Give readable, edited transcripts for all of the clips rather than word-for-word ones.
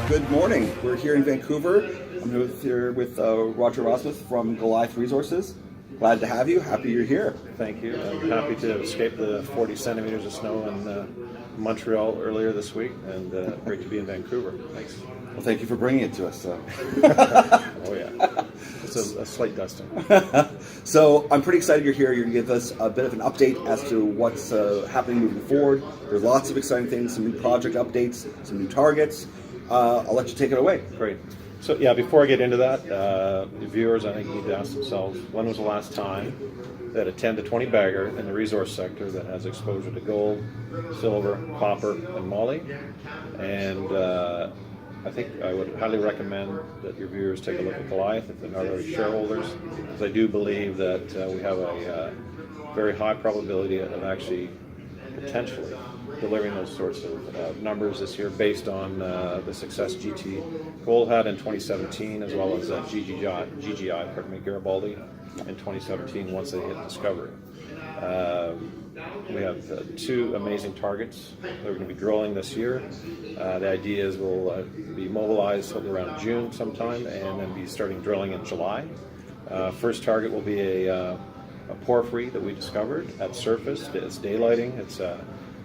Good morning. We're here in Vancouver. I'm here with Roger Rosmus from Goliath Resources. Glad to have you. Happy you're here. Thank you. I'm happy to escape the 40 centimeters of snow in Montreal earlier this week, and great to be in Vancouver. Thanks. Well, thank you for bringing it to us. Oh yeah, it's a slight dusting. So I'm pretty excited you're here. You're going to give us a bit of an update as to what's happening moving forward. There's lots of exciting things, some new project updates, some new targets. I'll let you take it away. Great. So yeah, before I get into that, the viewers I think need to ask themselves, when was the last time that a 10 to 20 bagger in the resource sector that has exposure to gold, silver, copper, and moly? And I think I would highly recommend that your viewers take a look at Goliath if they're not already shareholders, because I do believe that we have a very high probability of actually potentially delivering those sorts of numbers this year based on the success GT Gold had in 2017, as well as GGI, Garibaldi in 2017 once they hit discovery. We have two amazing targets that we're going to be drilling this year. The idea is we'll be mobilized around June sometime and then be starting drilling in July. First target will be a porphyry that we discovered at surface. It's daylighting. It's a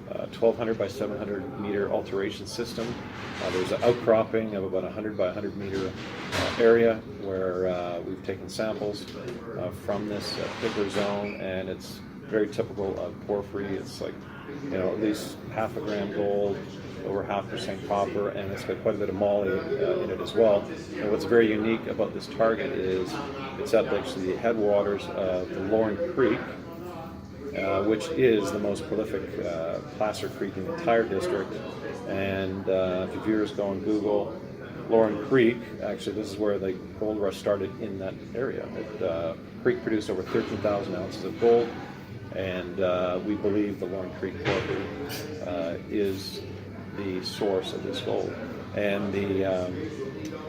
1,200 by 700 meter alteration system. There's an outcropping of about 100 by 100 meter area where we've taken samples from this particular zone, and it's very typical of porphyry. It's like, at least half a gram gold, over 0.5% copper, and it's got quite a bit of moly in it as well. And what's very unique about this target is it's at actually the headwaters of the Lorne Creek, which is the most prolific placer creek in the entire district. And if your viewers go on Google, Lorne Creek, actually this is where the gold rush started in that area. The creek produced over 13,000 ounces of gold, and we believe the Lorne Creek porphyry is the source of this gold. And the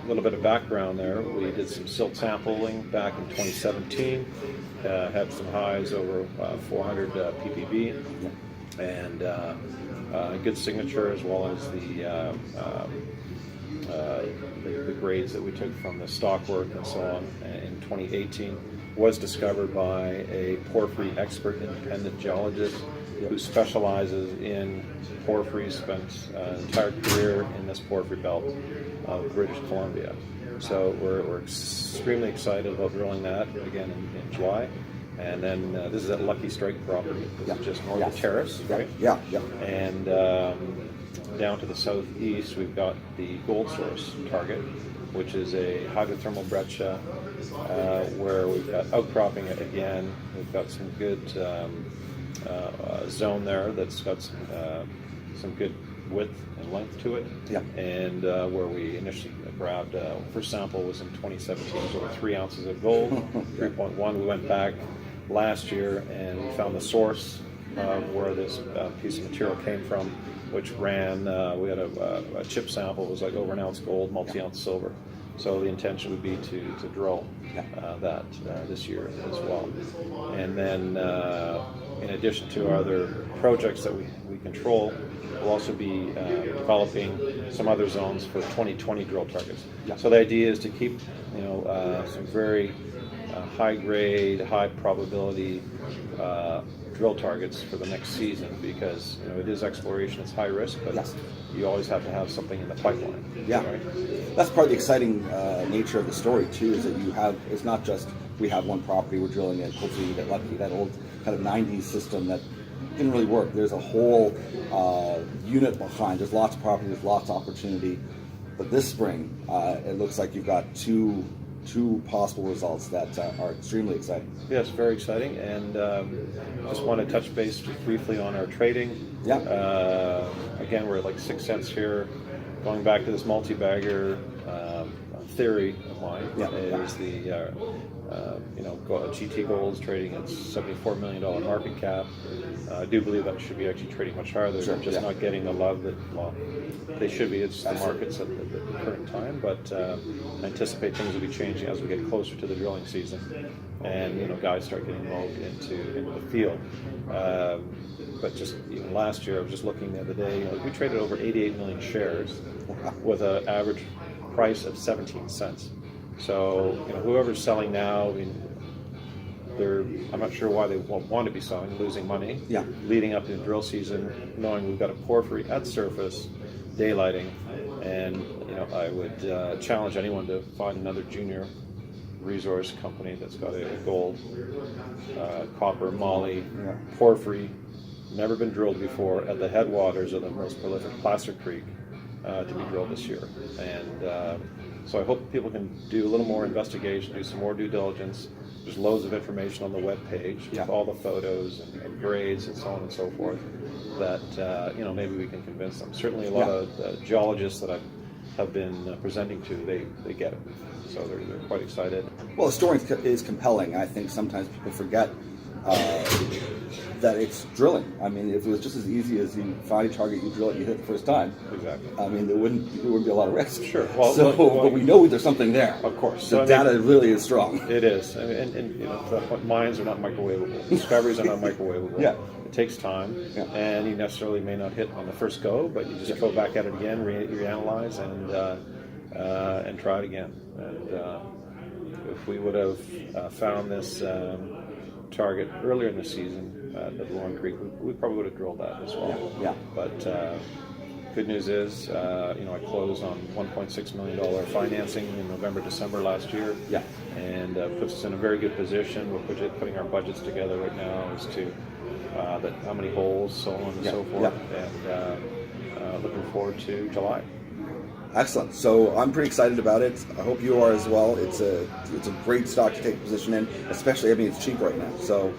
little bit of background there, we did some silt sampling back in 2017, had some highs over 400 ppb, and good signature, as well as the grades that we took from the stockwork and so on in 2018. Was discovered by a porphyry expert independent geologist who specializes in porphyry, spent an entire career in this porphyry belt of British Columbia. So we're extremely excited about drilling that again in July. And then this is at Lucky Strike property. This is just north of Terrace, right? Yeah. And down to the southeast, we've got the gold source target, which is a hydrothermal breccia where we've got outcropping again. We've got some good zone there that's got some good width and length to it. Yeah. And where we initially grabbed, first sample was in 2017, it was over 3 ounces of gold, 3.1. We went back last year and we found the source of where this piece of material came from, which ran, we had a chip sample, it was like over an ounce gold, multi-ounce silver. So the intention would be to drill that this year as well. And then in addition to our other projects that we control, we'll also be developing some other zones for 2020 drill targets. Yeah. So the idea is to keep some very high grade, high probability drill targets for the next season, because it is exploration, it's high risk, but you always have to have something in the pipeline. Yeah, right? That's part of the exciting nature of the story too, is that you have, it's not just we have one property we're drilling in, hopefully you get lucky. That old kind of 90s system that didn't really work. There's a whole unit behind. There's lots of property, there's lots of opportunity. But this spring, it looks like you've got two possible results that are extremely exciting. Yes, very exciting, and just want to touch base briefly on our trading. Yeah. Again, we're at like 6 cents here. Going back to this multi-bagger, theory of mine Yeah. is the GT Gold is trading at $74 million market cap. I do believe that should be actually trading much higher. They're just not getting the love that they should be. It's the markets at the current time, but I anticipate things will be changing as we get closer to the drilling season, and guys start getting involved into the field. But just even last year, I was just looking the other day. We traded over 88 million shares with an average price of 17 cents. So whoever's selling now, I'm not sure why they won't want to be selling, losing money. Yeah. Leading up to the drill season, knowing we've got a porphyry at surface, daylighting, and I would challenge anyone to find another junior resource company that's got a gold, copper, moly, porphyry, never been drilled before at the headwaters of the most prolific Placer Creek to be drilled this year. And so I hope people can do a little more investigation, do some more due diligence. There's loads of information on the webpage with all the photos and grades and so on and so forth that maybe we can convince them. Certainly a lot of geologists that I have been presenting to, they get it. So they're quite excited. Well, the story is compelling. I think sometimes people forget that it's drilling. I mean, if it was just as easy as you find a target, you drill it, you hit it the first time. Exactly. I mean, there wouldn't be a lot of risk. Sure. But we know there's something there. Of course. The data really is strong. It is, and to that point, mines are not microwavable. Discoveries are not microwavable. Yeah. It takes time, and you necessarily may not hit on the first go, but you just go back at it again, reanalyze, and try it again. And if we would have found this target earlier in the season at Lauren Creek, we probably would have drilled that as well. Yeah. But good news is, I closed on $1.6 million financing in November, December last year. Yeah. And puts us in a very good position. We're putting our budgets together right now as to how many holes, so on and so forth. Yeah. And looking forward to July. Excellent. So I'm pretty excited about it. I hope you are as well. It's a great stock to take a position in, especially, it's cheap right now. So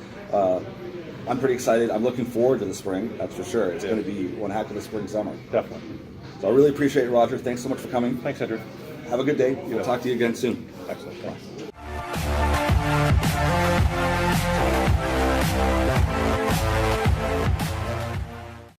I'm pretty excited. I'm looking forward to the spring, that's for sure. It's going to be one heck of a spring summer. Definitely. So I really appreciate it, Roger. Thanks so much for coming. Thanks, Andrew. Have a good day. We'll talk to you again soon. Excellent. Thanks.